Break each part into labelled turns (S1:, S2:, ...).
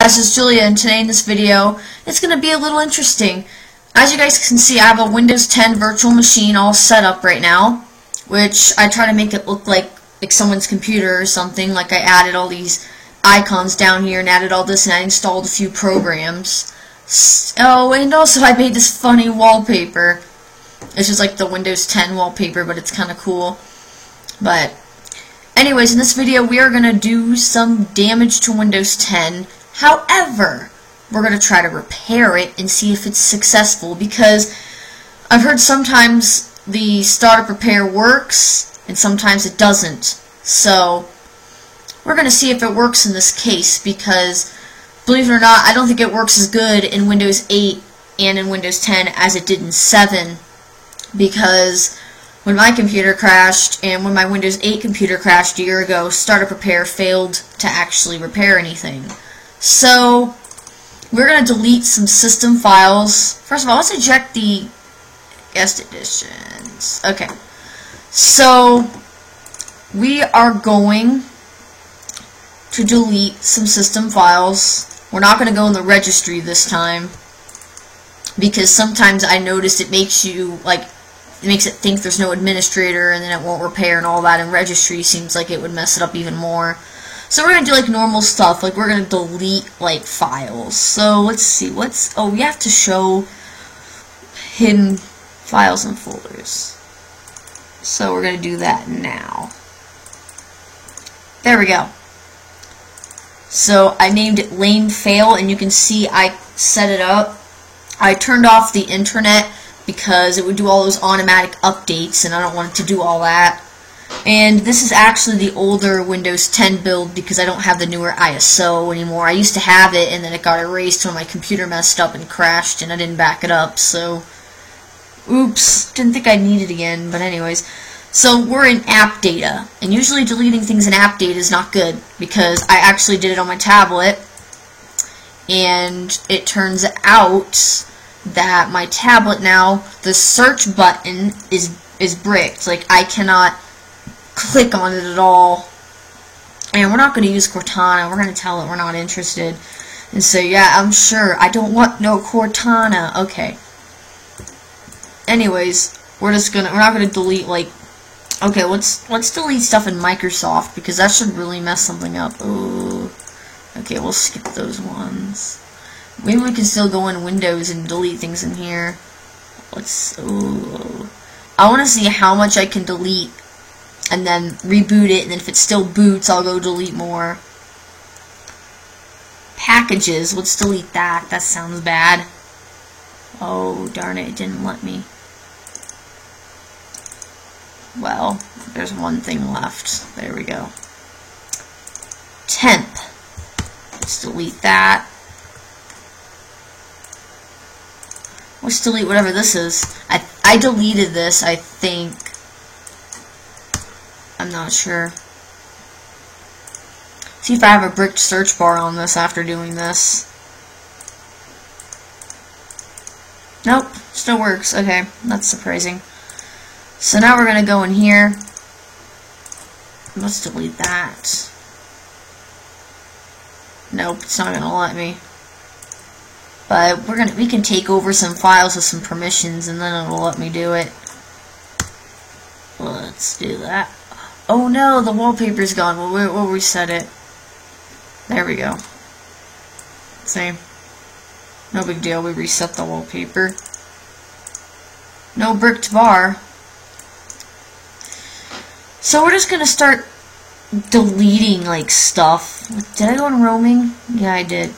S1: This is Julia, and today in this video, it's going to be a little interesting. As you guys can see, I have a Windows 10 virtual machine all set up right now, which I try to make it look like someone's computer or something. Like I added all these icons down here and added all this, and I installed a few programs. Oh, and also I made this funny wallpaper. It's just like the Windows 10 wallpaper, but it's kind of cool. But anyways, in this video, we are going to do some damage to Windows 10. However, we're going to try to repair it and see if it's successful, because I've heard sometimes the startup repair works and sometimes it doesn't. So we're going to see if it works in this case, because believe it or not, I don't think it works as good in Windows 8 and in Windows 10 as it did in 7, because when my computer crashed and when my Windows 8 computer crashed a year ago, startup repair failed to actually repair anything. So we're going to delete some system files. First of all, let's eject the guest editions. Okay, so we are going to delete some system files. We're not going to go in the registry this time, because sometimes I noticed it makes you, like, it makes it think there's no administrator and then it won't repair and all that, and registry seems like it would mess it up even more. So we're going to do like normal stuff, like we're going to delete like files. So let's see, oh, we have to show hidden files and folders. So we're going to do that now. There we go. So I named it Lane Fail, and you can see I set it up. I turned off the internet because it would do all those automatic updates, and I don't want it to do all that. And this is actually the older Windows 10 build, because I don't have the newer ISO anymore. I used to have it, and then it got erased when my computer messed up and crashed, and I didn't back it up, so oops, didn't think I'd need it again. But anyways, so we're in app data, and usually deleting things in app data is not good, because I actually did it on my tablet, and it turns out that my tablet now, the search button is bricked. Like, I cannot click on it at all. And we're not going to use Cortana. We're going to tell it we're not interested. And so, yeah, I'm sure. I don't want no Cortana. Okay. Anyways, we're not going to delete, like, okay, let's delete stuff in Microsoft, because that should really mess something up. Ooh. Okay, we'll skip those ones. Maybe we can still go in Windows and delete things in here. Ooh. I want to see how much I can delete and then reboot it, and then if it still boots, I'll go delete more. Packages, let's delete that. That sounds bad. Oh, darn it, it didn't let me. Well, there's one thing left. There we go. Temp. Let's delete that. Let's delete whatever this is. I deleted this, I think. I'm not sure. See if I have a bricked search bar on this after doing this. Nope, still works. Okay, that's surprising. So now we're going to go in here. Let's delete that. Nope, it's not going to let me. But we can take over some files with some permissions, and then it'll let me do it. Let's do that. Oh no, the wallpaper's gone. We'll reset it. There we go. See? No big deal, we reset the wallpaper. No bricked bar. So we're just gonna start deleting, like, stuff. Did I go in roaming? Yeah, I did.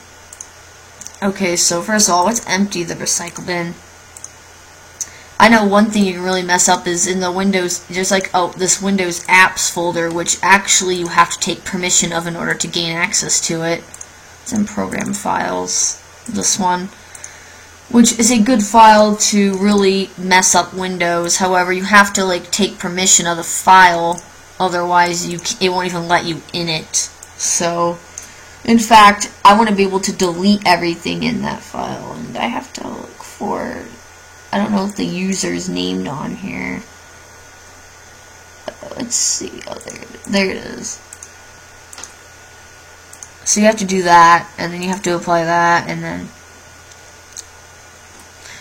S1: Okay, so first of all, let's empty the recycle bin. I know one thing you can really mess up is in the Windows, there's like, this Windows apps folder, which actually you have to take permission of in order to gain access to it. It's in program files, this one, which is a good file to really mess up Windows. However, you have to, like, take permission of the file, otherwise it won't even let you in it. So, in fact, I want to be able to delete everything in that file, and I have to look for, I don't know if the user is named on here. Let's see. Oh, there it is. So you have to do that, and then you have to apply that, and then...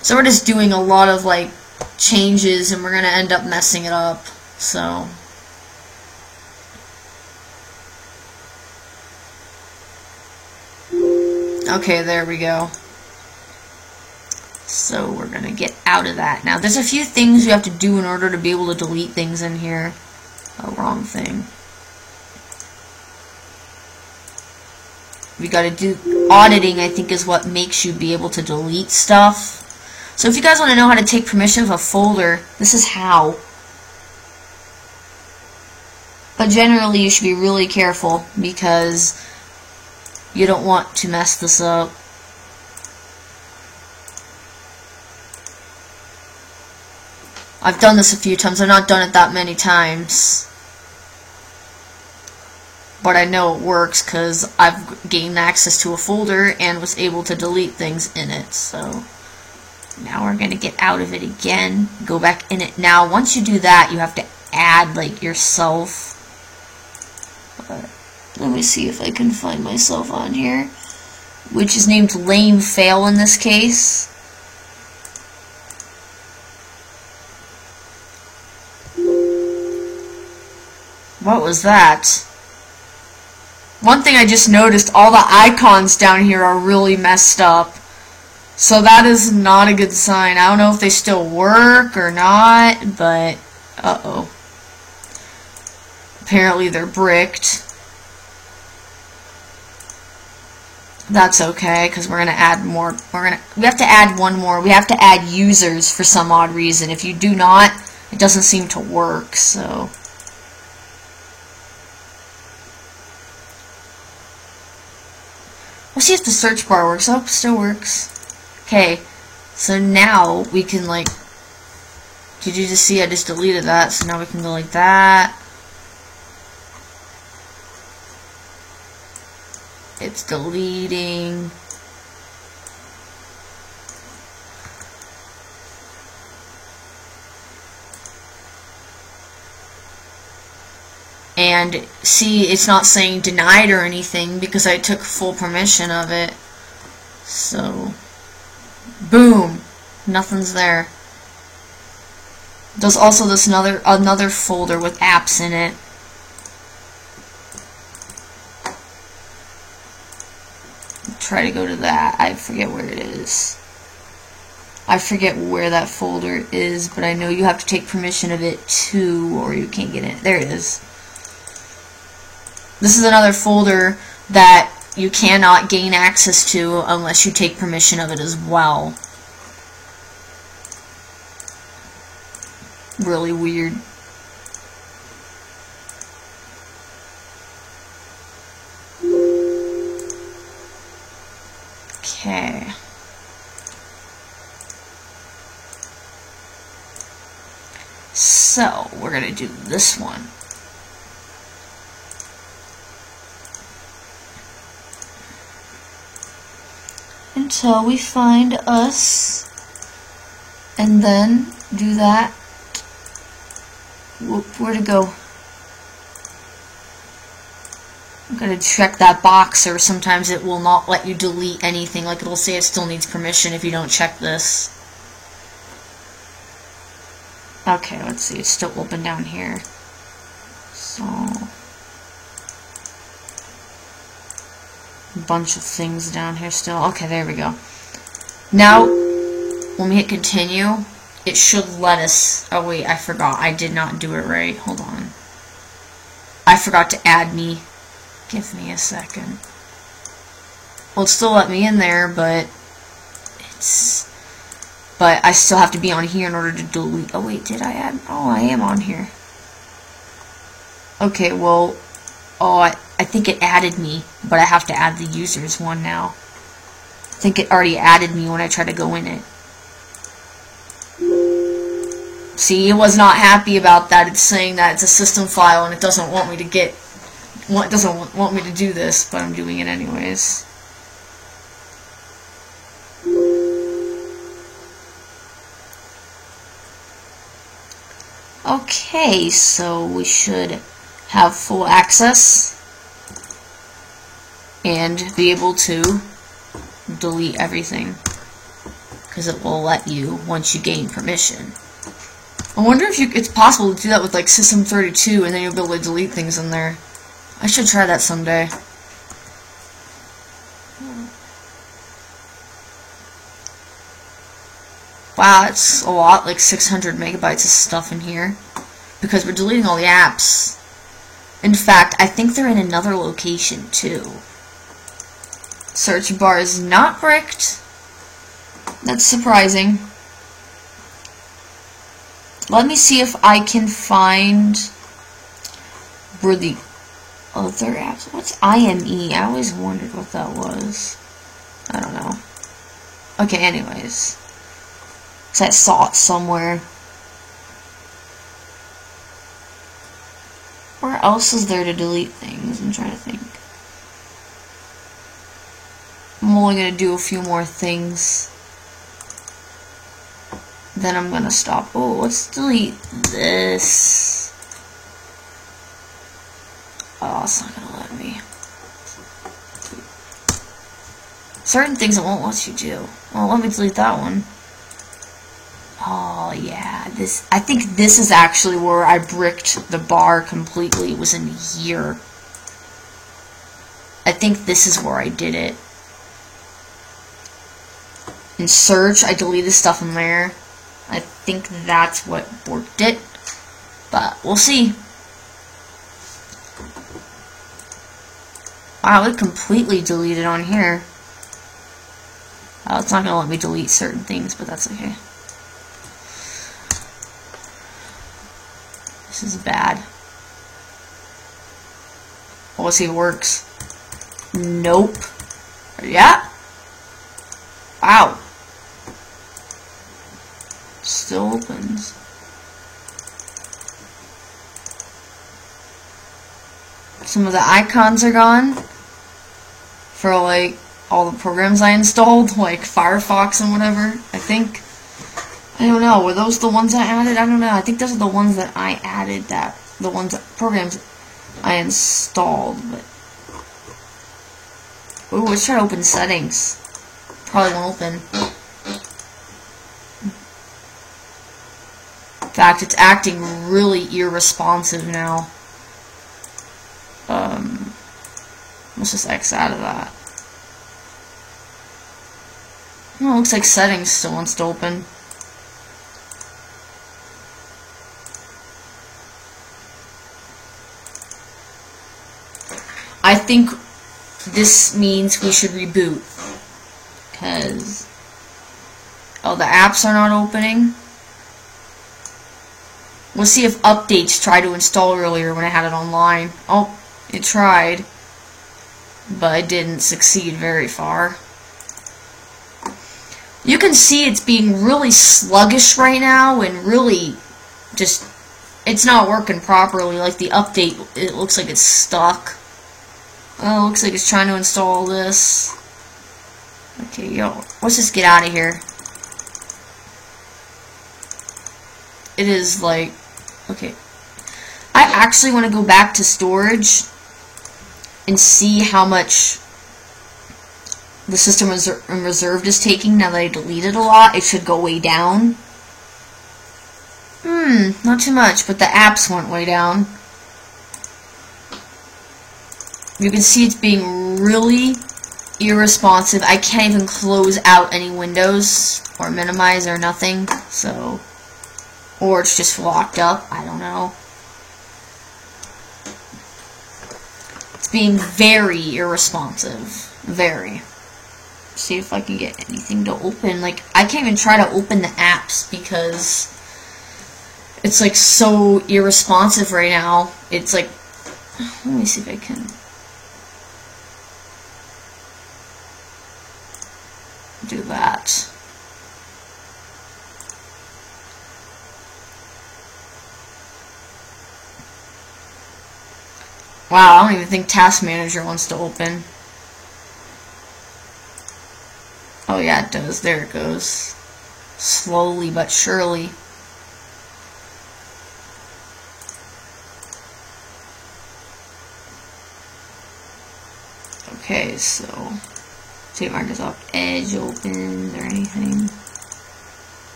S1: So we're just doing a lot of, like, changes, and we're going to end up messing it up, so... Okay, there we go. So we're going to get out of that. Now, there's a few things you have to do in order to be able to delete things in here. Oh, wrong thing. We got to do auditing, I think, is what makes you be able to delete stuff. So if you guys want to know how to take permission of a folder, this is how. But generally, you should be really careful because you don't want to mess this up. I've done this a few times. I've not done it that many times. But I know it works because I've gained access to a folder and was able to delete things in it. So now we're going to get out of it again. Go back in it. Now, once you do that, you have to add, like, yourself. Let me see if I can find myself on here. Which is named Lame Fail in this case. What was that? One thing I just noticed, all the icons down here are really messed up. So that is not a good sign. I don't know if they still work or not, but uh-oh. Apparently they're bricked. That's okay, because we're gonna add more. We have to add one more. We have to add users for some odd reason. If you do not, it doesn't seem to work. So we'll see if the search bar works. Oh, still works. Okay, so now we can, like. Did you just see? I just deleted that, so now we can go like that. It's deleting. And see, it's not saying denied or anything because I took full permission of it. So, boom, nothing's there. There's also this another folder with apps in it. Try to go to that. I forget where it is. I forget where that folder is, but I know you have to take permission of it too, or you can't get it. There it is. This is another folder that you cannot gain access to unless you take permission of it as well. Really weird. Okay. So, we're going to do this one. Until we find us. And then do that. Where'd it go? I'm going to check that box, or sometimes it will not let you delete anything. Like, it'll say it still needs permission if you don't check this. Okay, let's see. It's still open down here. So, a bunch of things down here still. Okay, there we go. Now, when we hit continue, it should let us... Oh, wait, I forgot. I did not do it right. Hold on. I forgot to add me. Give me a second. Well, it still let me in there, but I still have to be on here in order to delete. Oh, wait, did I add? Oh, I am on here. Okay, well, I think it added me, but I have to add the users one now. I think it already added me when I tried to go in it. See, it was not happy about that. It's saying that it's a system file and it doesn't want me to get... Well, it doesn't want me to do this, but I'm doing it anyways. Okay, so we should have full access. and be able to delete everything, because it will let you once you gain permission. I wonder if it's possible to do that with like System32, and then you'll be able to delete things in there. I should try that someday. Wow, it's a lot, like 600 megabytes of stuff in here, because we're deleting all the apps. In fact, I think they're in another location too. Search bar is not bricked. That's surprising. Let me see if I can find where the other apps. What's IME? I always wondered what that was. I don't know. Okay, anyways. Because I saw it somewhere. Where else is there to delete things? I'm trying to think. I'm only going to do a few more things. Then I'm going to stop. Oh, let's delete this. Oh, it's not going to let me. Certain things it won't let you do. Well, let me delete that one. Oh, yeah. I think this is actually where I bricked the bar completely. It was in here. I think this is where I did it. In search, I deleted stuff in there. I think that's what worked it. But we'll see. Wow, it completely deleted on here. It's not going to let me delete certain things, but that's okay. This is bad. Well, let's see if it works. Nope. Yeah. Wow. Still opens. Some of the icons are gone for like all the programs I installed, like Firefox and whatever. I think. I don't know. Were those the ones I added? I don't know. I think those are the ones that I added. Programs I installed. But ooh, let's try to open settings. Probably won't open. In fact, it's acting really irresponsive now. Let's just X out of that. Oh, it looks like settings still wants to open. I think this means we should reboot. Because the apps are not opening. We'll see if updates tried to install earlier when I had it online. Oh, it tried. But it didn't succeed very far. You can see it's being really sluggish right now and really just, it's not working properly. Like the update, it looks like it's stuck. Oh, it looks like it's trying to install this. Okay, let's just get out of here. It is like, okay. I actually want to go back to storage and see how much the system reserved is taking now that I deleted a lot. It should go way down. Not too much, but the apps went way down. You can see it's being really irresponsive. I can't even close out any windows or minimize or nothing, so, or it's just locked up. I don't know. It's being very irresponsive. Very. See if I can get anything to open. Like, I can't even try to open the apps because it's like so irresponsive right now. It's like, let me see if I can do that. Wow, I don't even think Task Manager wants to open. Oh yeah, it does. There it goes. Slowly but surely. Okay, Okay, so save Microsoft Edge open or anything.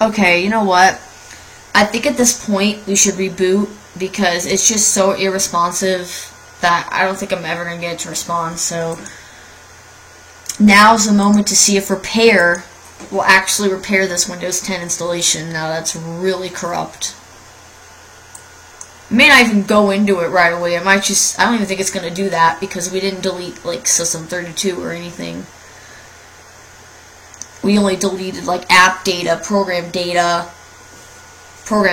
S1: Okay, you know what? I think at this point we should reboot because it's just so irresponsive that I don't think I'm ever going to get it to respond. So now's the moment to see if repair will actually repair this Windows 10 installation. Now that's really corrupt. It may not even go into it right away. It might just, I don't even think it's going to do that because we didn't delete like System32 or anything. We only deleted like app data, program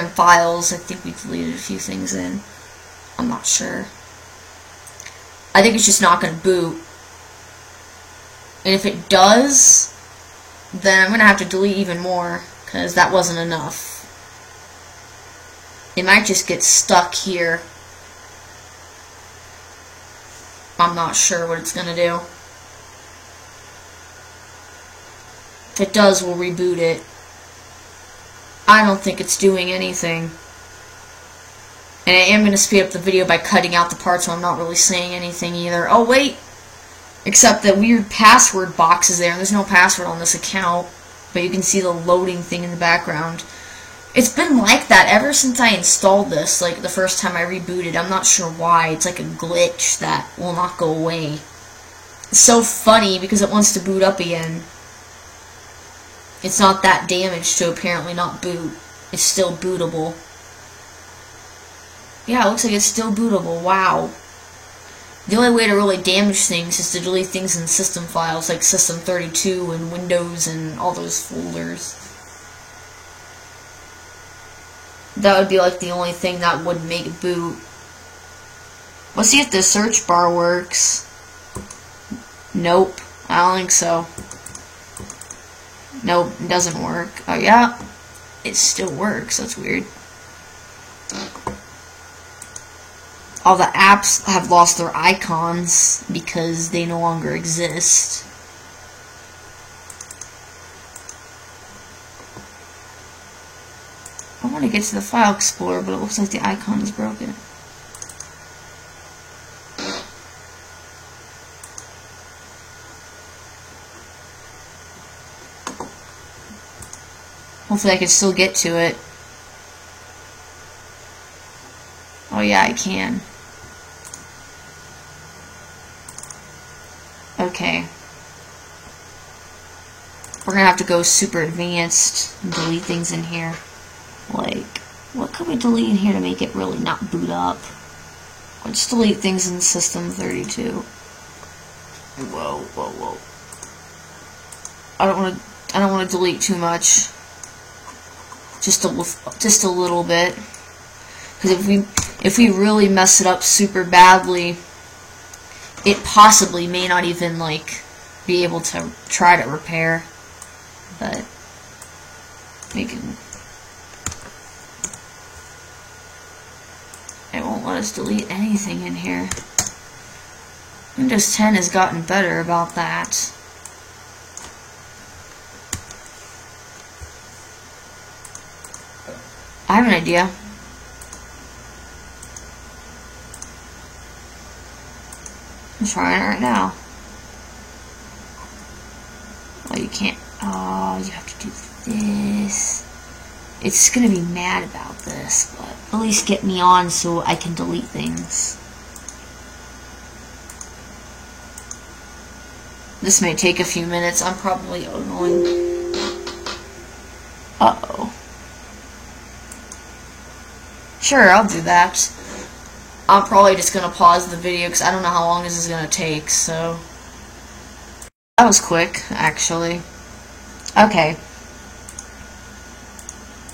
S1: files. I think we deleted a few things in. I'm not sure. I think it's just not going to boot. And if it does, then I'm going to have to delete even more because that wasn't enough. It might just get stuck here. I'm not sure what it's going to do. If it does, we'll reboot it. I don't think it's doing anything. And I am going to speed up the video by cutting out the parts where I'm not really saying anything either. Oh, wait! Except that weird password box is there, and there's no password on this account. But you can see the loading thing in the background. It's been like that ever since I installed this, like the first time I rebooted. I'm not sure why. It's like a glitch that will not go away. It's so funny because it wants to boot up again. It's not that damaged to apparently not boot. It's still bootable. Yeah, it looks like it's still bootable. Wow. The only way to really damage things is to delete things in system files like System32 and Windows and all those folders. That would be like the only thing that would make it boot. Let's see if the search bar works. Nope, I don't think so. Nope, it doesn't work. Oh yeah, it still works. That's weird. All the apps have lost their icons because they no longer exist. I want to get to the File Explorer, but it looks like the icon is broken. Hopefully I can still get to it. Oh yeah, I can. Okay. We're gonna have to go super advanced and delete things in here. Like, what could we delete in here to make it really not boot up? Let's delete things in System32. Whoa, whoa, whoa. I don't want to delete too much. Just a little bit. Because if we really mess it up super badly, it possibly may not even like be able to try to repair. But we can. It won't let us delete anything in here. Windows 10 has gotten better about that. I have an idea. I'm trying it right now. Oh, you can't. Oh, you have to do this. It's gonna be mad about this, but at least get me on so I can delete things. This may take a few minutes. I'm probably annoying. Uh-oh. Sure, I'll do that. I'm probably just going to pause the video because I don't know how long this is going to take, so. That was quick, actually. Okay.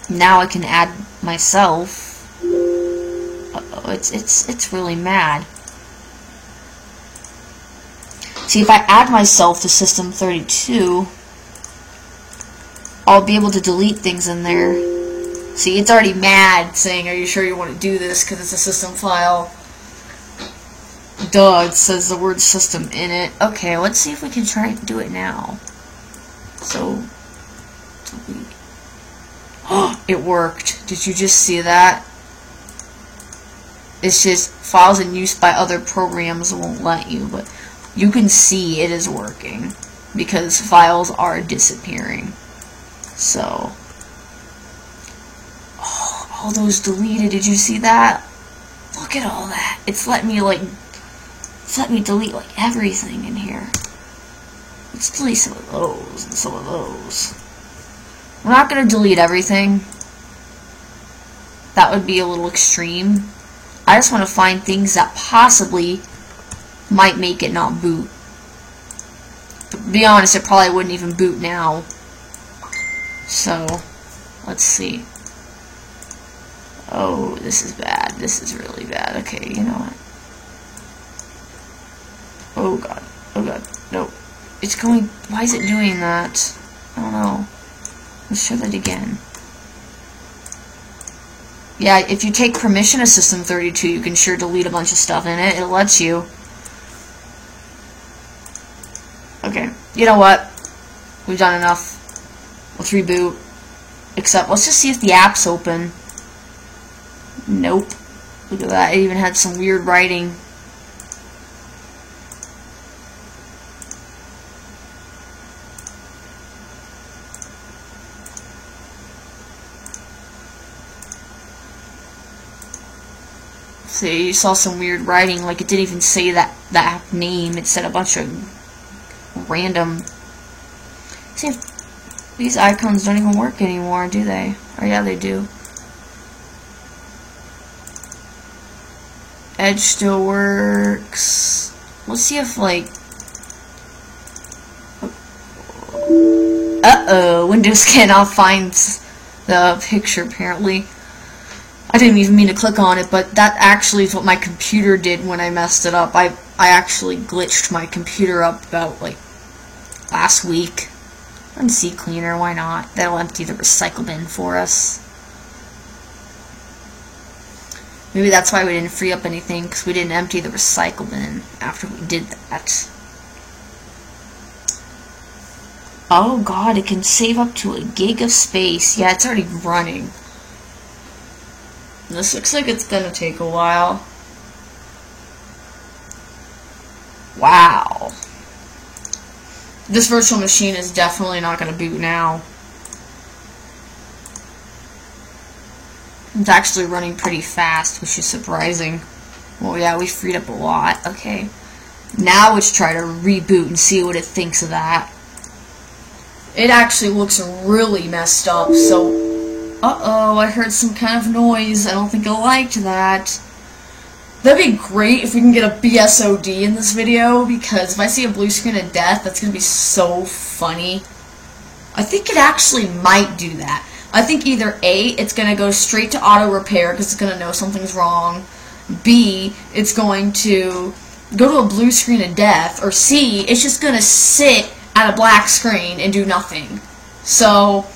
S1: Now I can add myself. Uh-oh, it's really mad. See, if I add myself to System32, I'll be able to delete things in there. See, it's already mad, saying, are you sure you want to do this, because it's a system file. Duh, it says the word system in it. Okay, let's see if we can try and do it now. So, delete. Oh, it worked. Did you just see that? It's just files in use by other programs won't let you, but you can see it is working because files are disappearing. So, oh, all those deleted. Did you see that? Look at all that. It's let me delete like everything in here. Let's delete some of those and some of those. We're not gonna delete everything. That would be a little extreme. I just want to find things that possibly might make it not boot. But to be honest, it probably wouldn't even boot now. So, let's see. Oh, this is bad. This is really bad. Okay, you know what? Oh god. Oh god. No. It's going... Why is it doing that? I don't know. Let's try that again. Yeah, if you take permission of System32, you can sure delete a bunch of stuff in it. It lets you. Okay, you know what? We've done enough. Let's reboot. Except, let's just see if the app's open. Nope. Look at that, it even had some weird writing. See, you saw some weird writing, like it didn't even say that app name, it said a bunch of random. See if these icons don't even work anymore, do they? Oh yeah, they do. Edge still works. Let's see if like... Uh-oh, Windows cannot find the picture apparently. I didn't even mean to click on it, but that actually is what my computer did when I messed it up. I actually glitched my computer up about, like, last week. Run CCleaner, why not? That'll empty the recycle bin for us. Maybe that's why we didn't free up anything, because we didn't empty the recycle bin after we did that. Oh god, it can save up to 1 gig of space. Yeah, it's already running. This looks like it's gonna take a while. Wow. This virtual machine is definitely not gonna boot now. It's actually running pretty fast, which is surprising. Well, yeah, we freed up a lot. Okay. Now let's try to reboot and see what it thinks of that. It actually looks really messed up, so... Uh-oh, I heard some kind of noise. I don't think I liked that. That'd be great if we can get a BSOD in this video, because if I see a blue screen of death, that's going to be so funny. I think it actually might do that. I think either A, it's going to go straight to auto repair because it's going to know something's wrong. B, it's going to go to a blue screen of death. Or C, it's just going to sit at a black screen and do nothing. So...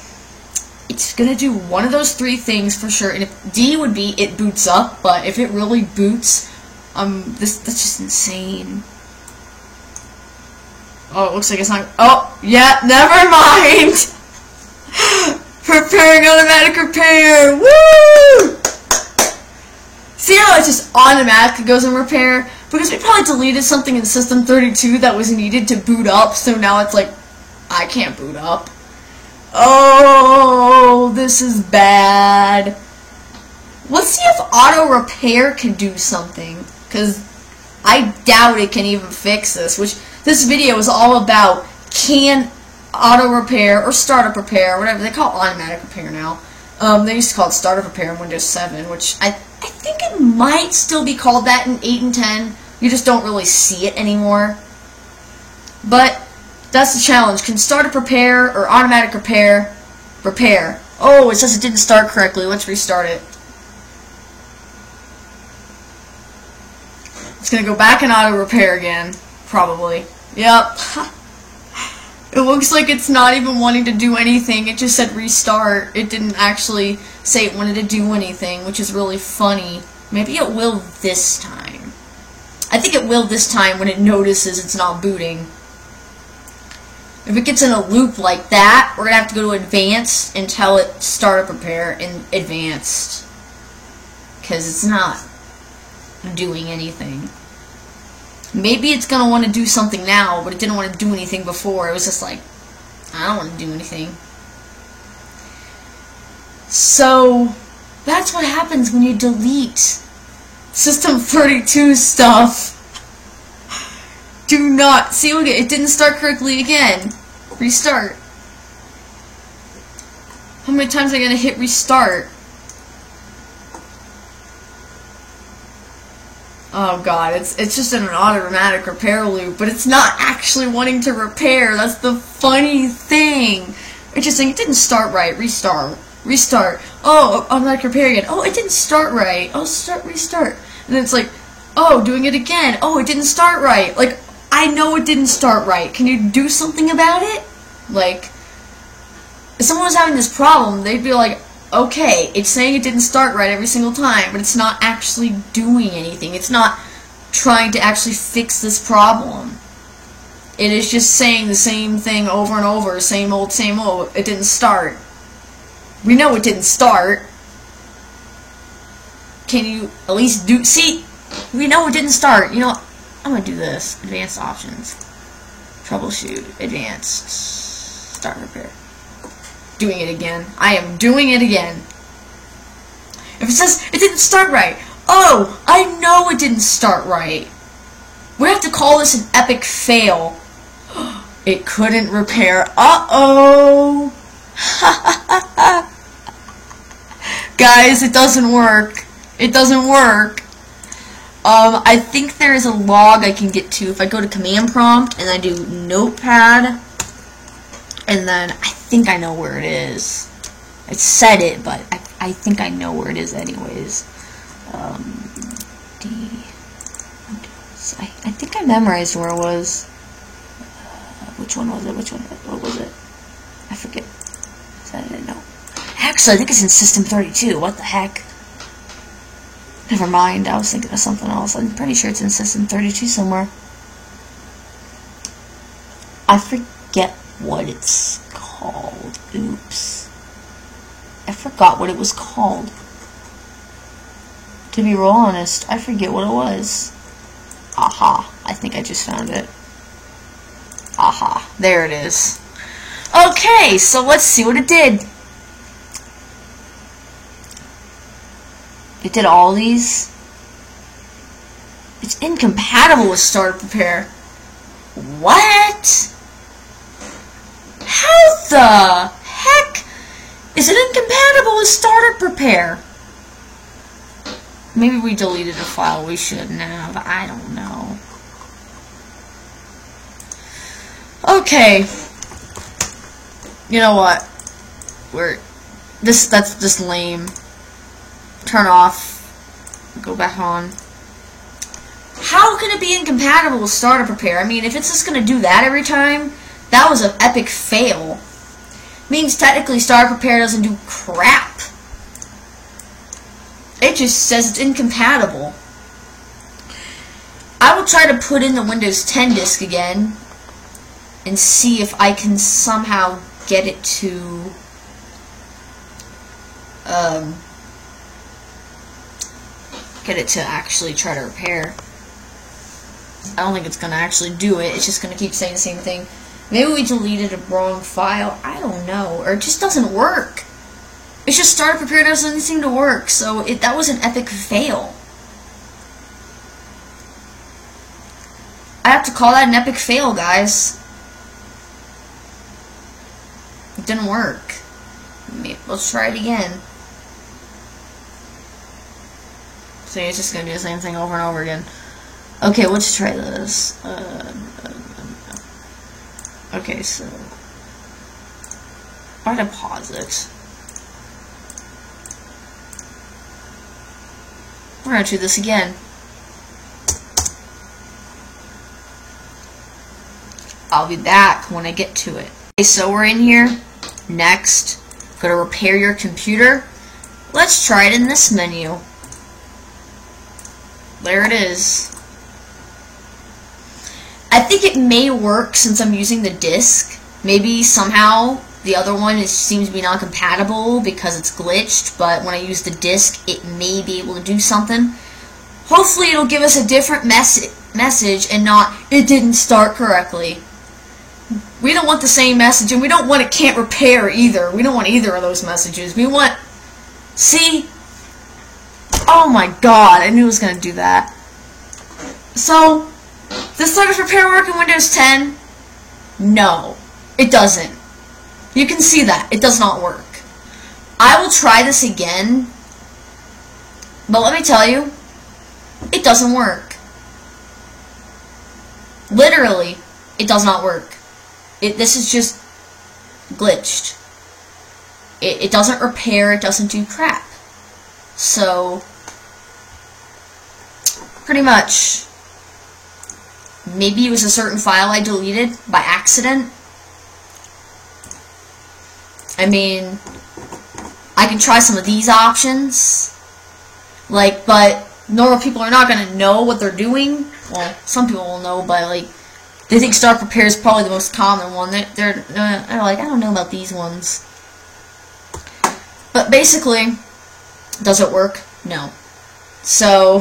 S1: it's gonna do one of those 3 things for sure, and if D would be it boots up, but if it really boots, that's just insane. Oh, it looks like it's not. Oh, yeah, never mind. Preparing automatic repair. Woo! See how it just automatically goes in repair? Because we probably deleted something in System32 that was needed to boot up, so now it's like, I can't boot up. Oh, this is bad. Let's see if auto repair can do something, because I doubt it can even fix this, which this video is all about. Can auto repair or startup repair, whatever they call it, automatic repair now. They used to call it startup repair in Windows 7, which I think it might still be called that in 8 and 10. You just don't really see it anymore. But that's the challenge. Can startup repair or automatic repair repair? Oh, it says it didn't start correctly. Let's restart it. It's going to go back and auto repair again. Probably. Yep. It looks like it's not even wanting to do anything. It just said restart. It didn't actually say it wanted to do anything, which is really funny. Maybe it will this time. I think it will this time when it notices it's not booting. If it gets in a loop like that, we're going to have to go to advanced and tell it startup repair in advanced. Because it's not. doing anything. Maybe it's gonna want to do something now, but it didn't want to do anything before. It was just like, I don't want to do anything. So, that's what happens when you delete System32 stuff. Do not, see, look, it didn't start correctly again. Restart. How many times am I gonna hit restart? Oh god, it's just an automatic repair loop, but it's not actually wanting to repair. That's the funny thing. It's just saying it didn't start right. Restart. Restart. Oh, automatic repair again. Oh, it didn't start right. Oh, restart. And then it's like, oh, doing it again. Oh, it didn't start right. Like, I know it didn't start right. Can you do something about it? Like, if someone was having this problem, they'd be like, okay, it's saying it didn't start right every single time, but it's not actually doing anything. It's not trying to actually fix this problem. It is just saying the same thing over and over, same old, it didn't start. We know it didn't start. Can you at least do, see, we know it didn't start. You know what? I'm going to do this. Advanced options. Troubleshoot. Advanced. Start repair. Doing it again. I am doing it again. If it says it didn't start right, oh, I know it didn't start right. We have to call this an epic fail. It couldn't repair. Uh-oh. Guys, it doesn't work. It doesn't work. I think there is a log I can get to if I go to command prompt and I do notepad. And then I think I know where it is. I said it, but I think I know where it is anyways. I think I memorized where it was. Which one was it? What was it? I forget. I didn't know. Actually, I think it's in System32. What the heck? Never mind. I was thinking of something else. I'm pretty sure it's in System32 somewhere. I forget what it's called. Oops. I forgot what it was called. To be real honest, I forget what it was. Aha. I think I just found it. Aha. There it is. Okay, so let's see what it did. It did all these. It's incompatible with Startup Repair. What? How the heck is it incompatible with Startup Repair? Maybe we deleted a file we shouldn't have. I don't know. Okay. You know what? That's just lame. Turn off. Go back on. How can it be incompatible with Startup Repair? I mean, if it's just gonna do that every time, that was an epic fail. Means technically Startup Repair doesn't do crap. It just says it's incompatible. I will try to put in the Windows 10 disk again and see if I can somehow get it to actually try to repair. I don't think it's gonna actually do it. It's just gonna keep saying the same thing. Maybe we deleted a wrong file. I don't know. Or it just doesn't work. It's just Startup Repair doesn't seem to work. So that was an epic fail. I have to call that an epic fail, guys. It didn't work. Let's try it again. So it's just going to do the same thing over and over again. Okay, let's try this. Okay, so why did I pause it? We're going to do this again. I'll be back when I get to it. Okay, so we're in here. Next, go to repair your computer. Let's try it in this menu. There it is. I think it may work since I'm using the disk. Maybe somehow the other one seems to be not compatible because it's glitched, but when I use the disk, it may be able to do something. Hopefully it'll give us a different message and not, it didn't start correctly. We don't want the same message, and we don't want it can't repair either. We don't want either of those messages. We want, see? Oh my god, I knew it was going to do that. So, does Startup Repair work in Windows 10? No, it doesn't. You can see that. It does not work. I will try this again, but let me tell you, it doesn't work. Literally, it does not work. This is just glitched. It doesn't repair, it doesn't do crap. So, pretty much, maybe it was a certain file I deleted by accident. I mean, I can try some of these options, like, but normal people are not going to know what they're doing. Well, some people will know, but, like, they think Startup Repair is probably the most common one. They're like, I don't know about these ones. But basically, does it work? No. So,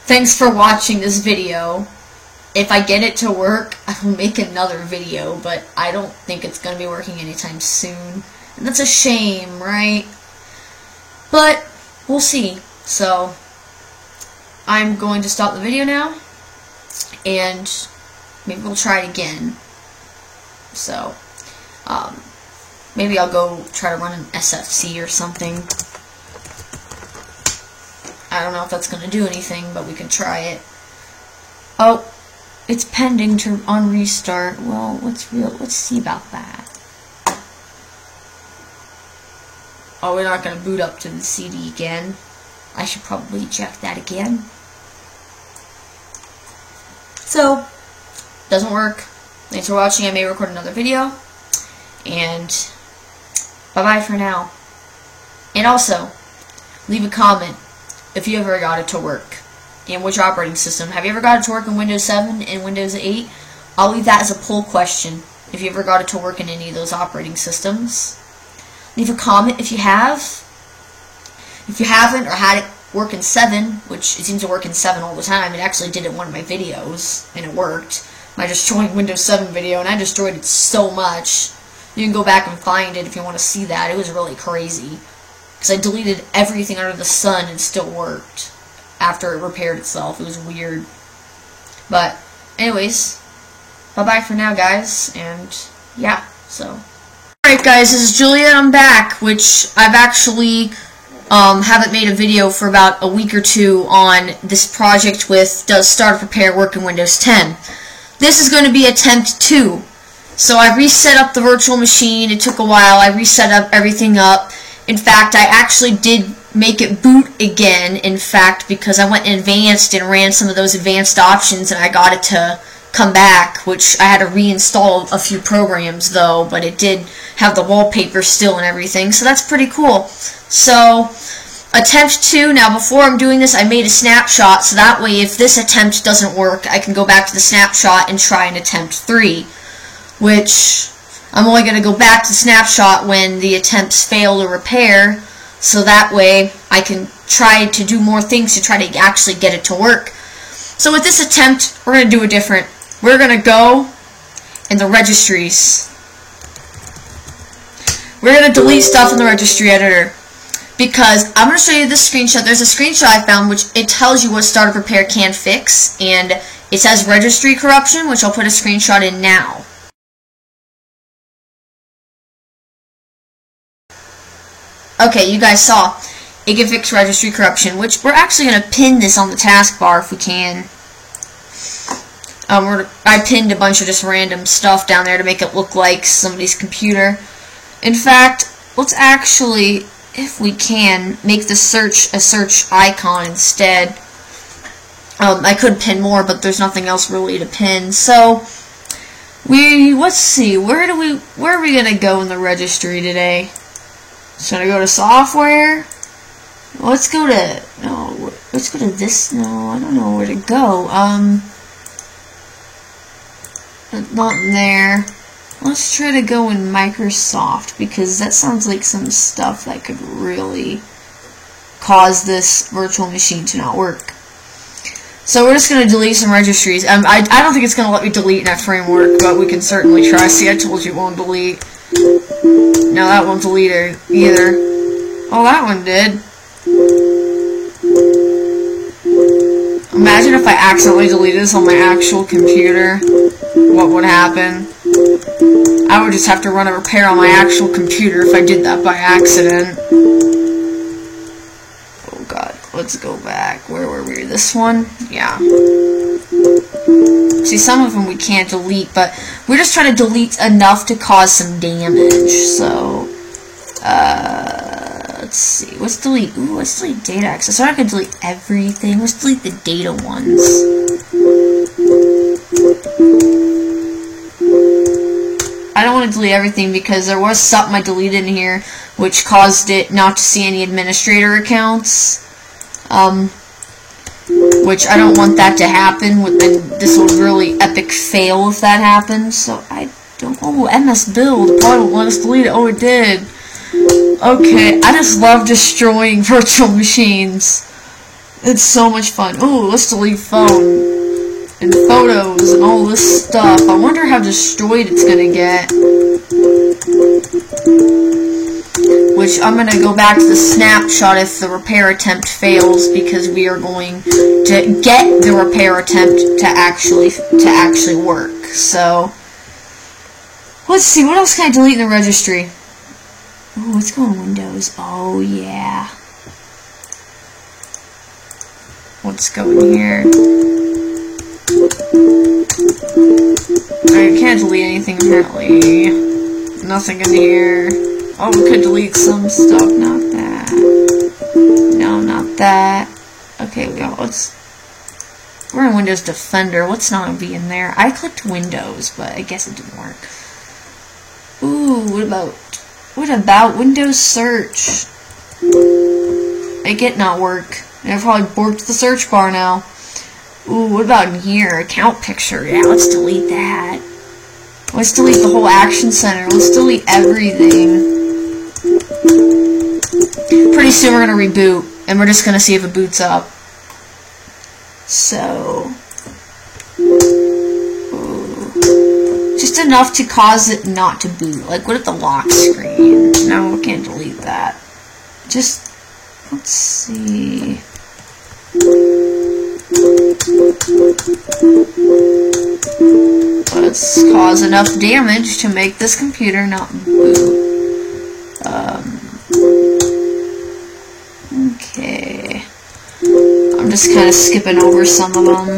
S1: thanks for watching this video. If I get it to work, I will make another video, but I don't think it's going to be working anytime soon. And that's a shame, right? But, we'll see. So, I'm going to stop the video now, and maybe we'll try it again. So, maybe I'll go try to run an SFC or something. I don't know if that's going to do anything, but we can try it. Oh, it's pending on restart. Well, let's see about that. Oh, we're not going to boot up to the CD again. I should probably check that again. So, doesn't work. Thanks for watching. I may record another video. And bye-bye for now. And also, leave a comment if you ever got it to work. And which operating system. Have you ever got it to work in Windows 7 and Windows 8? I'll leave that as a poll question if you ever got it to work in any of those operating systems. Leave a comment if you have. If you haven't or had it work in 7, which it seems to work in 7 all the time. It actually did it in one of my videos, and it worked. My destroying Windows 7 video, and I destroyed it so much. You can go back and find it if you want to see that. It was really crazy. Because I deleted everything under the sun and it still worked after it repaired itself. It was weird. But, anyways, bye-bye for now, guys. And, yeah, so. Alright, guys, this is Juliet. I'm back, which I've actually haven't made a video for about a week or two on this project with Does Startup Repair work in Windows 10. This is going to be attempt 2. So I reset up the virtual machine. It took a while. I reset up everything up. In fact, I actually did make it boot again, in fact, because I went in advanced and ran some of those advanced options and I got it to come back, which I had to reinstall a few programs though, but it did have the wallpaper still and everything, so that's pretty cool. So, attempt 2, now before I'm doing this I made a snapshot, so that way if this attempt doesn't work I can go back to the snapshot and try an attempt 3, which I'm only going to go back to the snapshot when the attempts fail to repair, so that way I can try to do more things to try to actually get it to work. So with this attempt, we're going to do it different. We're going to go in the registries. We're going to delete stuff in the registry editor, because I'm going to show you this screenshot. There's a screenshot I found which it tells you what Startup Repair can fix, and it says registry corruption, which I'll put a screenshot in now. Okay, you guys saw. It can fix registry corruption, which we're actually going to pin this on the taskbar if we can. I pinned a bunch of just random stuff down there to make it look like somebody's computer. In fact, let's actually, if we can, make the search a search icon instead. I could pin more, but there's nothing else really to pin. So, let's see, where are we going to go in the registry today? So I go to software. Let's go to this. No, I don't know where to go. Not in there. Let's try to go in Microsoft, because that sounds like some stuff that could really cause this virtual machine to not work. So we're just going to delete some registries. I don't think it's going to let me delete NetFramework, but we can certainly try. See, I told you it won't delete. No, that won't delete either. Oh, that one did. Imagine if I accidentally deleted this on my actual computer. What would happen? I would just have to run a repair on my actual computer if I did that by accident. Oh god, let's go back. Where were we? This one? Yeah. See, some of them we can't delete, but we're just trying to delete enough to cause some damage. So, let's see. Let's delete. Ooh, let's delete data access. So I can delete everything. Let's delete the data ones. I don't want to delete everything because there was something I deleted in here which caused it not to see any administrator accounts. Which I don't want that to happen. And this will really epic fail if that happens. So I don't. Oh, MS Build probably won't let us delete it. Oh, it did. Okay, I just love destroying virtual machines. It's so much fun. Oh, let's delete phone and photos and all this stuff. I wonder how destroyed it's gonna get. Which I'm gonna go back to the snapshot if the repair attempt fails, because we are going to get the repair attempt to actually work. So let's see, what else can I delete in the registry? Oh, let's go on Windows. Oh yeah. Let's go in here. I can't delete anything apparently. Nothing in here. Oh, we could delete some stuff. Not that. No, not that. Okay, we go. We're in Windows Defender. Let's not be in there. I clicked Windows, but I guess it didn't work. Ooh, what about Windows Search? Make it not work. I probably borked the search bar now. Ooh, what about in here? Account picture. Yeah, let's delete that. Let's delete the whole Action Center. Let's delete everything. Pretty soon we're going to reboot, and we're just going to see if it boots up. So, ooh, just enough to cause it not to boot. Like, what at the lock screen? No, we can't delete that. Just, let's see. Let's cause enough damage to make this computer not boot. Okay. I'm just kind of skipping over some of them.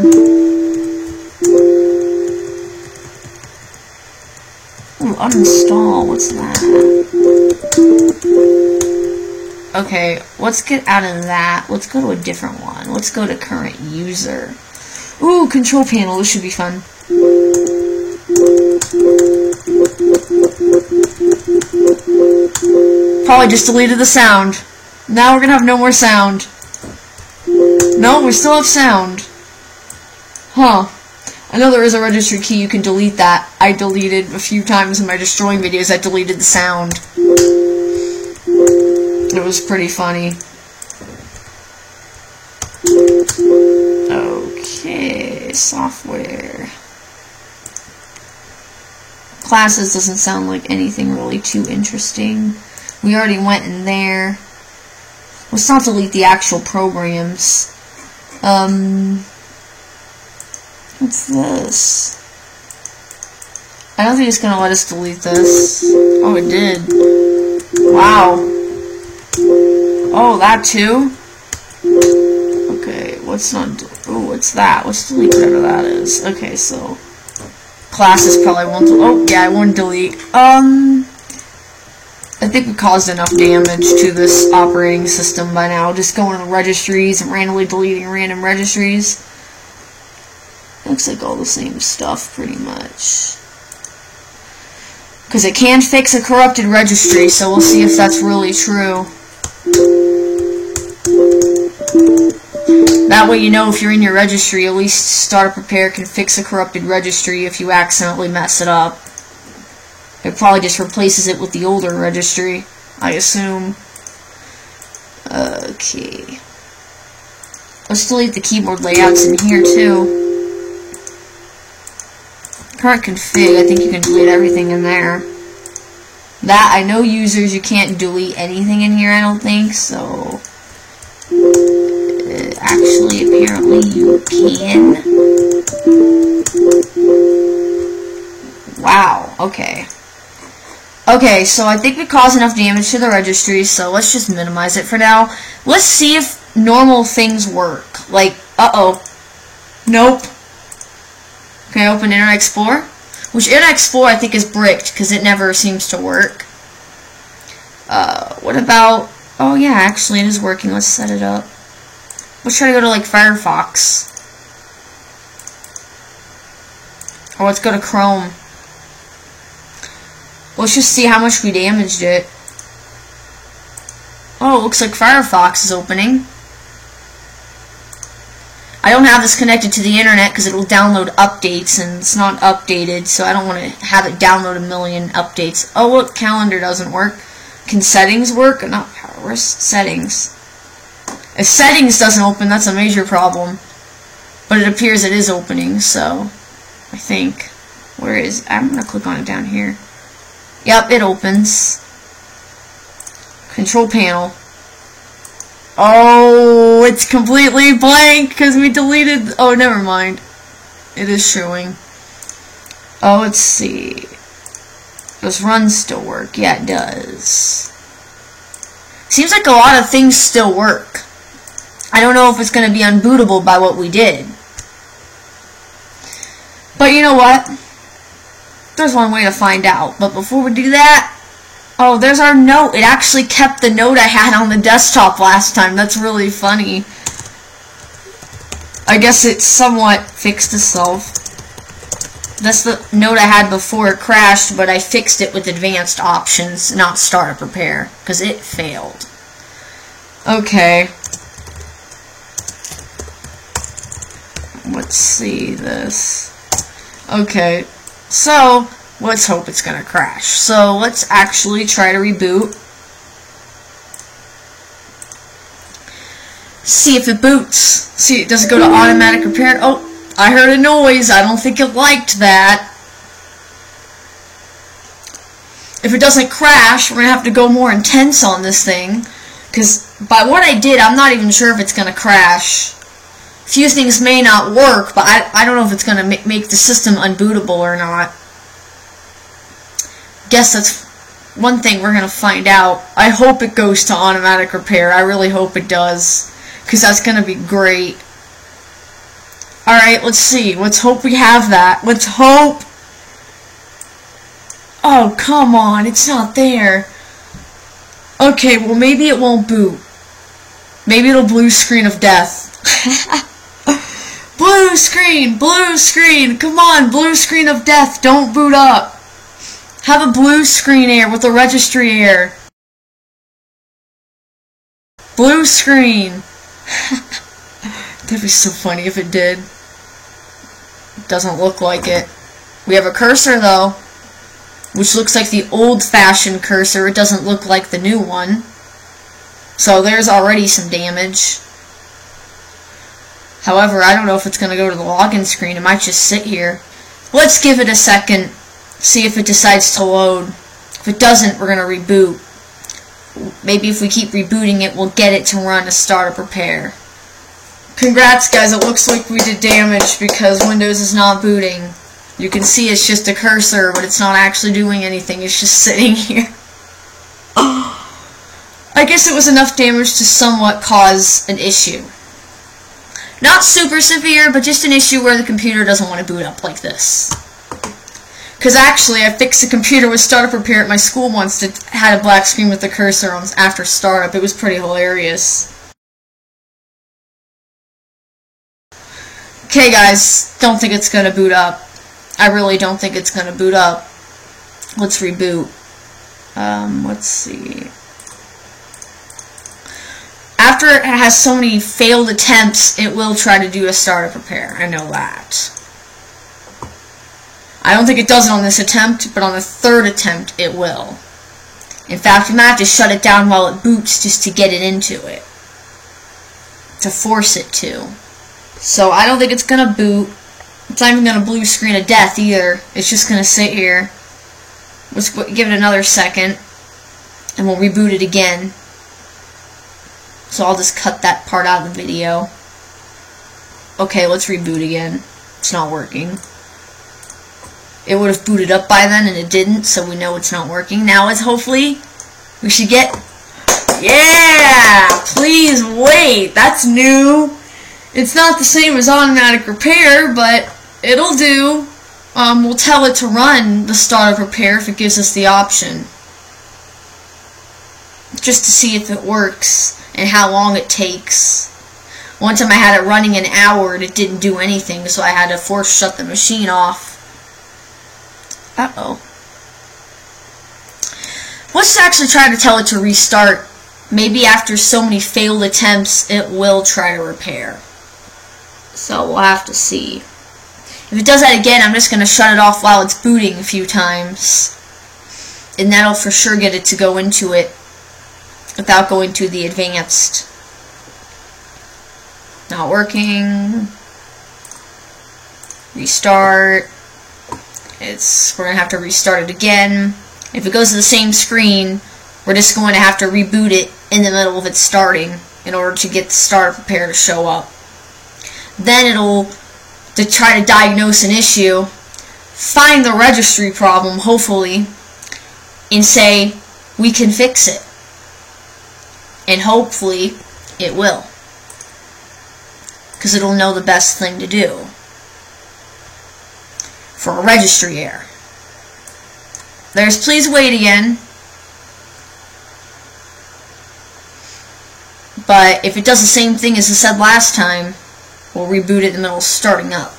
S1: Ooh, uninstall. What's that? Okay, let's get out of that. Let's go to a different one. Let's go to current user. Ooh, control panel. This should be fun. Probably just deleted the sound. Now we're gonna have no more sound. No, we still have sound. Huh. I know there is a registry key, you can delete that. I deleted a few times in my destroying videos, I deleted the sound. It was pretty funny. Okay, software. Classes doesn't sound like anything really too interesting. We already went in there. Let's not delete the actual programs. What's this? I don't think it's gonna let us delete this. Oh, it did. Wow. Oh, that too? Okay, let's not oh, what's that? Let's delete whatever that is. Okay, so classes probably won't oh, yeah, I won't delete. I think we caused enough damage to this operating system by now. Just going to registries and randomly deleting random registries. Looks like all the same stuff, pretty much. Because it can fix a corrupted registry, so we'll see if that's really true. That way you know if you're in your registry, at least Startup Repair can fix a corrupted registry if you accidentally mess it up. It probably just replaces it with the older registry, I assume. Okay. Let's delete the keyboard layouts in here too. Current config, I think you can delete everything in there. That, I know users, you can't delete anything in here, I don't think, so... actually, apparently you can. Wow, okay. Okay, so I think we caused enough damage to the registry, so let's just minimize it for now. Let's see if normal things work. Like, uh-oh. Nope. Can I open Internet Explorer? Which Internet Explorer I think is bricked, because it never seems to work. What about... oh yeah, actually it is working. Let's set it up. Let's try to go to, like, Firefox. Or let's go to Chrome. Let's just see how much we damaged it. Oh, it looks like Firefox is opening. I don't have this connected to the internet because it will download updates, and it's not updated, so I don't want to have it download a million updates. Oh, look, calendar doesn't work. Can settings work? Not power. Where's settings? If settings doesn't open, that's a major problem. But it appears it is opening, so I think. Where is... I'm going to click on it down here. Yep, it opens. Control panel. Oh, it's completely blank because we deleted... oh, never mind. It is showing. Oh, let's see. Does run still work? Yeah, it does. Seems like a lot of things still work. I don't know if it's going to be unbootable by what we did. But you know what? There's one way to find out. But before we do that... oh, there's our note. It actually kept the note I had on the desktop last time. That's really funny. I guess it somewhat fixed itself. That's the note I had before it crashed, but I fixed it with advanced options, not startup repair, because it failed. Okay. Let's see this. Okay. So... let's hope it's gonna crash. So let's actually try to reboot. See if it boots. See, does it go to automatic repair? Oh, I heard a noise. I don't think it liked that. If it doesn't crash, we're gonna have to go more intense on this thing. Because by what I did, I'm not even sure if it's gonna crash. A few things may not work, but I don't know if it's gonna make the system unbootable or not. Guess that's one thing we're gonna find out. I hope it goes to automatic repair. I really hope it does, because that's gonna be great. Alright, let's see. Let's hope we have that. Let's hope. Oh, come on. It's not there. Okay, well, maybe it won't boot. Maybe it'll blue screen of death. Blue screen! Blue screen! Come on, blue screen of death. Don't boot up. Have a blue screen error with a registry error. Blue screen. That'd be so funny if it did. It doesn't look like it. We have a cursor though, which looks like the old-fashioned cursor. It doesn't look like the new one. So there's already some damage. However, I don't know if it's going to go to the login screen. It might just sit here. Let's give it a second. See if it decides to load. If it doesn't, we're going to reboot. Maybe if we keep rebooting it, we'll get it to run a startup repair. Congrats, guys. It looks like we did damage because Windows is not booting. You can see it's just a cursor, but it's not actually doing anything. It's just sitting here. I guess it was enough damage to somewhat cause an issue. Not super severe, but just an issue where the computer doesn't want to boot up like this. Because actually, I fixed a computer with startup repair at my school once that had a black screen with the cursor on after startup. It was pretty hilarious. Okay, guys, don't think it's going to boot up. I really don't think it's going to boot up. Let's reboot. Let's see. After it has so many failed attempts, it will try to do a startup repair. I know that. I don't think it does it on this attempt, but on the third attempt, it will. In fact, we might have to shut it down while it boots just to get it into it. To force it to. So I don't think it's going to boot. It's not even going to blue screen of death either. It's just going to sit here. Let's give it another second. And we'll reboot it again. So I'll just cut that part out of the video. Okay, let's reboot again. It's not working. It would have booted up by then and it didn't, so we know it's not working. Now it's hopefully we should get... Yeah! Please wait! That's new! It's not the same as automatic repair, but it'll do. We'll tell it to run the startup repair if it gives us the option. Just to see if it works and how long it takes. One time I had it running an hour and it didn't do anything, so I had to force shut the machine off. Uh-oh. Let's actually try to tell it to restart. Maybe after so many failed attempts, it will try to repair. So we'll have to see. If it does that again, I'm just going to shut it off while it's booting a few times. And that'll for sure get it to go into it without going to the advanced. Not working. Restart. We're going to have to restart it again. If it goes to the same screen, we're just going to have to reboot it in the middle of it starting in order to get the startup repair to show up. Then it'll to try to diagnose an issue, find the registry problem, hopefully, and say, we can fix it. And hopefully, it will. Because it'll know the best thing to do for a registry error. There's please wait again. But if it does the same thing as it said last time, we'll reboot it in the middle of starting up.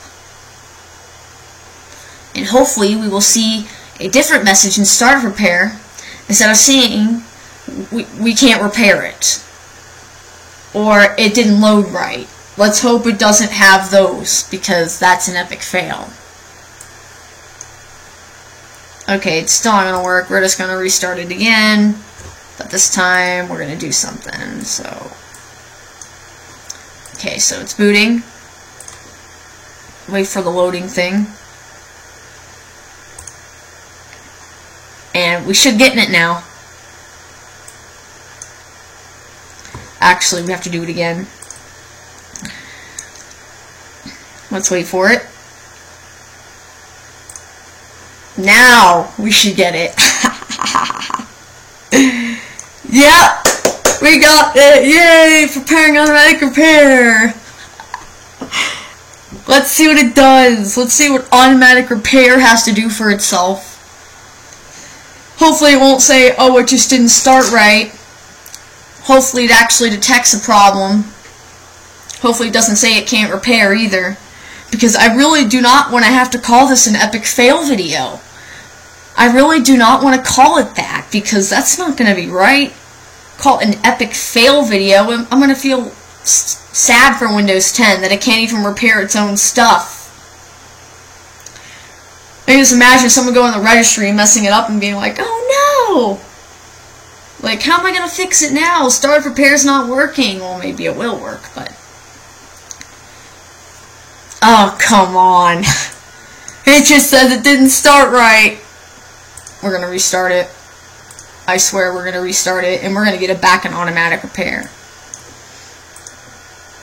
S1: And hopefully we will see a different message in startup repair instead of saying we can't repair it. Or it didn't load right. Let's hope it doesn't have those, because that's an epic fail. Okay, it's still not going to work. We're just going to restart it again. But this time, we're going to do something. So, okay, so it's booting. Wait for the loading thing. And we should get in it now. Actually, we have to do it again. Let's wait for it. Now we should get it. Yep, we got it. Yay, preparing automatic repair. Let's see what it does. Let's see what automatic repair has to do for itself. Hopefully it won't say, oh, it just didn't start right. Hopefully it actually detects a problem. Hopefully it doesn't say it can't repair either. Because I really do not want to have to call this an epic fail video. I really do not want to call it that, because that's not going to be right. Call it an epic fail video. I'm going to feel sad for Windows 10 that it can't even repair its own stuff. I can just imagine someone going to the registry and messing it up and being like, oh no! Like, how am I going to fix it now? Startup repair's not working. Well, maybe it will work, but... Oh, come on. It just says it didn't start right. We're going to restart it. I swear we're going to restart it, and we're going to get it back in automatic repair.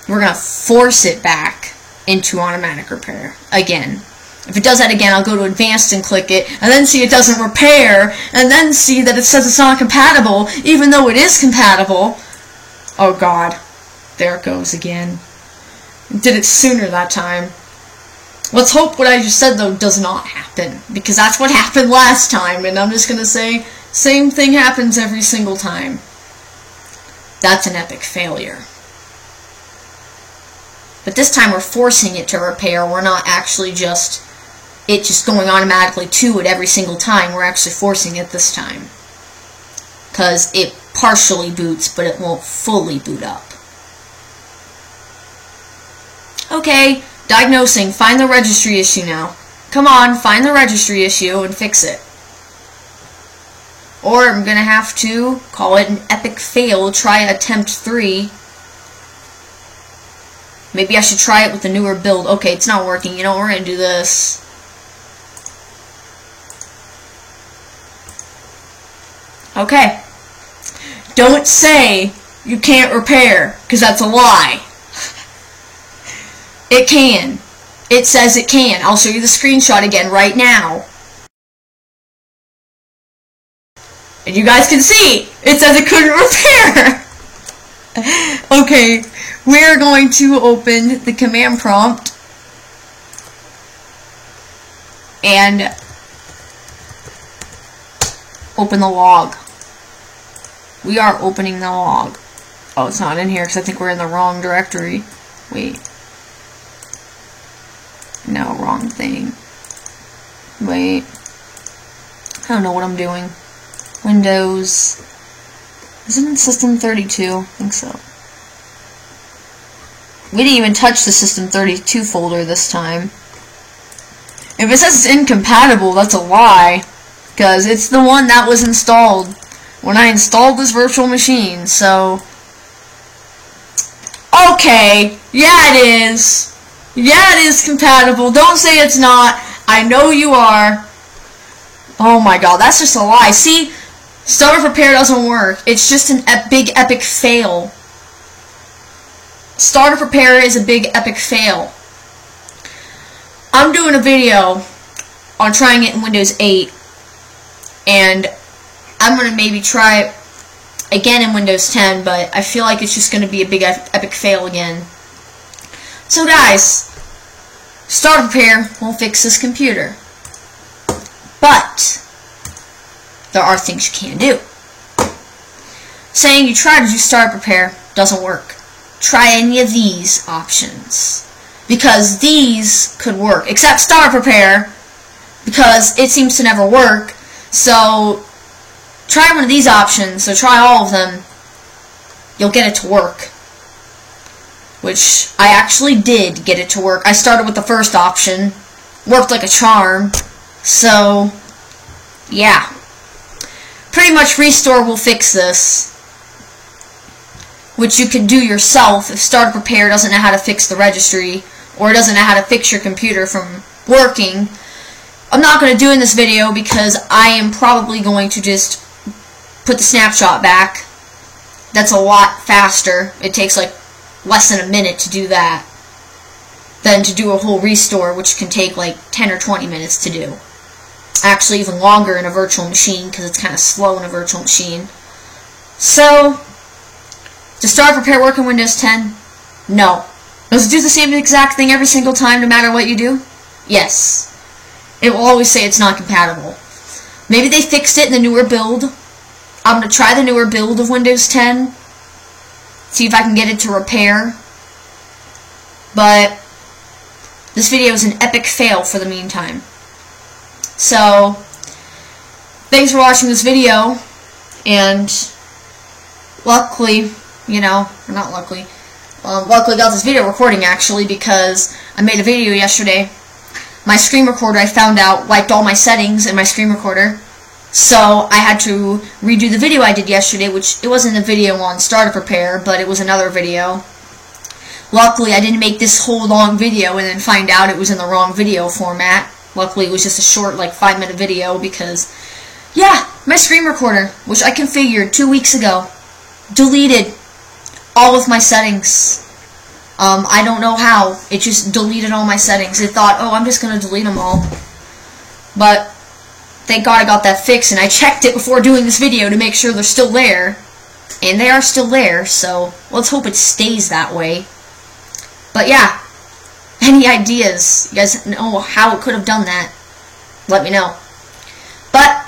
S1: We're going to force it back into automatic repair again. If it does that again, I'll go to advanced and click it, and then see it doesn't repair, and then see that it says it's not compatible, even though it is compatible. Oh god. There it goes again. Did it sooner that time. Let's hope what I just said, though, does not happen. Because that's what happened last time. And I'm just going to say, same thing happens every single time. That's an epic failure. But this time we're forcing it to repair. We're not actually just going automatically to it every single time. We're actually forcing it this time. Because it partially boots, but it won't fully boot up. Okay, diagnosing. Find the registry issue now. Come on, find the registry issue and fix it. Or I'm going to have to call it an epic fail, try attempt 3. Maybe I should try it with the newer build. Okay, it's not working. You know, we're going to do this. Okay. Don't say you can't repair, because that's a lie. It can. It says it can. I'll show you the screenshot again right now. And you guys can see, it says it couldn't repair. Okay, we're going to open the command prompt and open the log. We are opening the log. Oh, it's not in here because I think we're in the wrong directory. Wait. No, wrong thing. Wait. I don't know what I'm doing. Windows. Is it in System 32? I think so. We didn't even touch the System 32 folder this time. If it says it's incompatible, that's a lie. Because it's the one that was installed when I installed this virtual machine, so... Okay, yeah it is. Yeah, it is compatible. Don't say it's not. I know you are. Oh my god, that's just a lie. See? Startup Repair doesn't work. It's just an big epic fail. Startup Repair is a big epic fail. I'm doing a video on trying it in Windows 8. And I'm going to maybe try it again in Windows 10, but I feel like it's just going to be a big epic fail again. So guys, Startup Repair won't fix this computer. But there are things you can do. Saying you try to do Startup Repair doesn't work. Try any of these options. Because these could work. Except Startup Repair, because it seems to never work. So try one of these options, so try all of them. You'll get it to work. Which I actually did get it to work. I started with the first option. Worked like a charm. So, yeah. Pretty much Restore will fix this. Which you can do yourself if Startup Repair doesn't know how to fix the registry. Or doesn't know how to fix your computer from working. I'm not going to do in this video because I am probably going to just put the snapshot back. That's a lot faster. It takes like less than a minute to do that than to do a whole restore, which can take like 10 or 20 minutes to do. Actually, even longer in a virtual machine because it's kind of slow in a virtual machine. So, does Startup Repair work in Windows 10? No. Does it do the same exact thing every single time no matter what you do? Yes. It will always say it's not compatible. Maybe they fixed it in the newer build. I'm going to try the newer build of Windows 10. See if I can get it to repair. But this video is an epic fail for the meantime. So, thanks for watching this video. And luckily, you know, or not luckily, luckily got this video recording actually because I made a video yesterday. My screen recorder, I found out, wiped all my settings in my screen recorder. So I had to redo the video I did yesterday, which it wasn't a video on Startup Repair, but it was another video. Luckily, I didn't make this whole long video and then find out it was in the wrong video format. Luckily, it was just a short, like, 5-minute video because, yeah, my screen recorder, which I configured 2 weeks ago, deleted all of my settings. I don't know how. It just deleted all my settings. It thought, oh, I'm just going to delete them all. But thank God I got that fixed, and I checked it before doing this video to make sure they're still there. And they are still there, so let's hope it stays that way. But yeah, any ideas? You guys know how it could have done that? Let me know. But,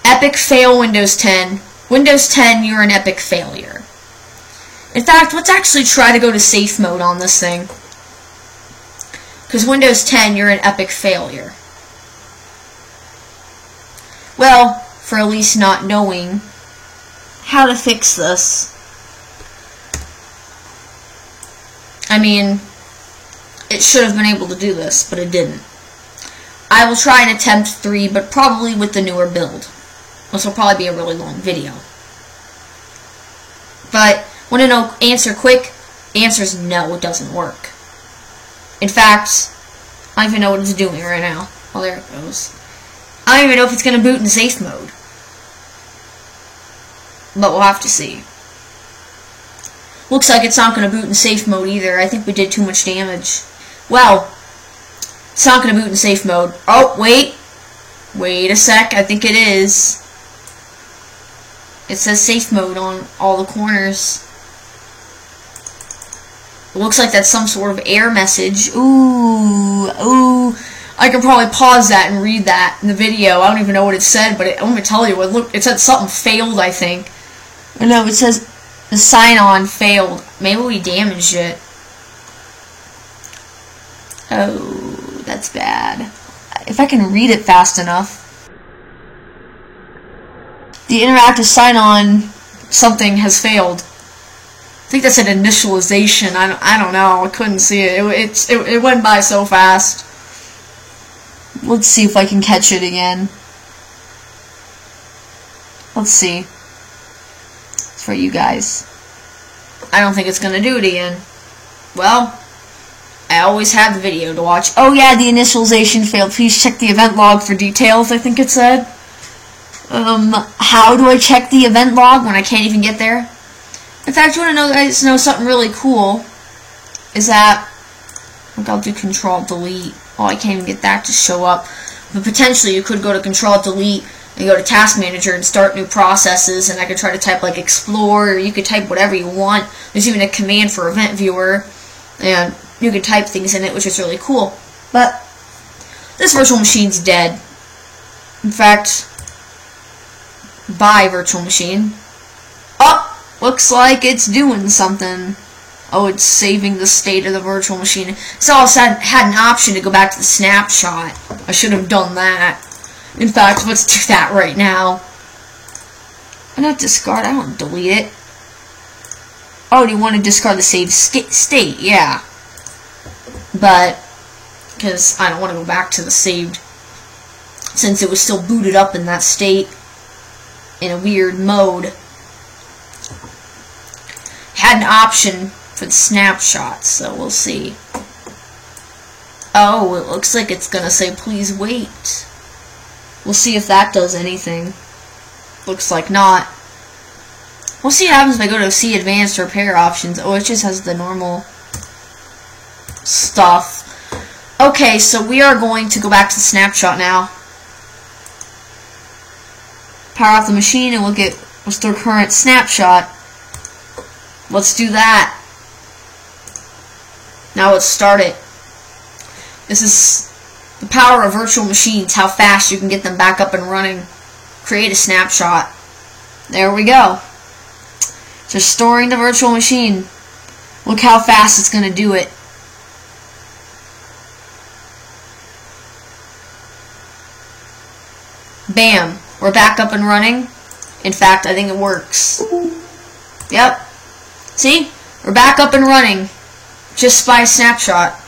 S1: epic fail Windows 10. Windows 10, you're an epic failure. In fact, let's actually try to go to safe mode on this thing. Because Windows 10, you're an epic failure. Well, for at least not knowing how to fix this. I mean, it should have been able to do this, but it didn't. I will try an attempt 3, but probably with the newer build. This will probably be a really long video. But, want to know answer quick? The answer is no, it doesn't work. In fact, I don't even know what it's doing right now. Oh, there it goes. I don't even know if it's going to boot in safe mode. But we'll have to see. Looks like it's not going to boot in safe mode either. I think we did too much damage. Well, it's not going to boot in safe mode. Oh, wait. Wait a sec. I think it is. It says safe mode on all the corners. It looks like that's some sort of error message. Ooh. I could probably pause that and read that in the video. I don't even know what it said, but I'm going to tell you. It said something failed, I think. No, it says the sign-on failed. Maybe we damaged it. Oh, that's bad. If I can read it fast enough. The interactive sign-on something has failed. I think that said initialization. I don't know. I couldn't see it. It went by so fast. Let's see if I can catch it again. Let's see. It's for you guys. I don't think it's going to do it again. Well, I always have the video to watch. Oh yeah, the initialization failed. Please check the event log for details, I think it said. How do I check the event log when I can't even get there? In fact, you want to guys know something really cool? Is that, look, I'll do Control-Delete. Oh, I can't even get that to show up. But potentially you could go to Control-Delete and go to Task Manager and start new processes, and I could try to type like Explore, or you could type whatever you want. There's even a command for Event Viewer, and you can type things in it, which is really cool. But this virtual machine's dead. In fact, bye virtual machine. Oh, looks like it's doing something. Oh, it's saving the state of the virtual machine. So I also had an option to go back to the snapshot. I should have done that. In fact, let's do that right now. I'm not discard. I don't delete it. Oh, do you want to discard the saved state? Yeah. But, because I don't want to go back to the saved, since it was still booted up in that state, in a weird mode. Had an option for the snapshot, so we'll see. Oh, it looks like it's gonna say please wait. We'll see if that does anything. Looks like not. We'll see what happens if I go to see advanced repair options. Oh, it just has the normal stuff. Okay, so we are going to go back to the snapshot now. Power off the machine and we'll get what's the current snapshot. Let's do that. Now let's start it. This is the power of virtual machines, how fast you can get them back up and running. Create a snapshot. There we go. Just storing the virtual machine. Look how fast it's going to do it. Bam. We're back up and running. In fact, I think it works. Yep. See? We're back up and running. Just by a snapshot.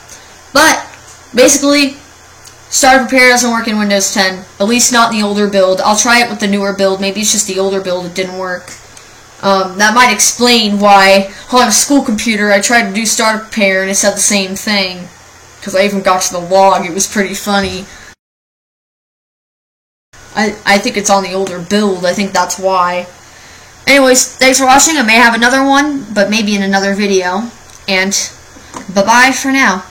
S1: But, basically, Startup Repair doesn't work in Windows 10. At least not in the older build. I'll try it with the newer build. Maybe it's just the older build that didn't work. That might explain why on a school computer I tried to do Startup Repair and it said the same thing. Because I even got to the log. It was pretty funny. I think it's on the older build. I think that's why. Anyways, thanks for watching. I may have another one, but maybe in another video. And bye-bye for now.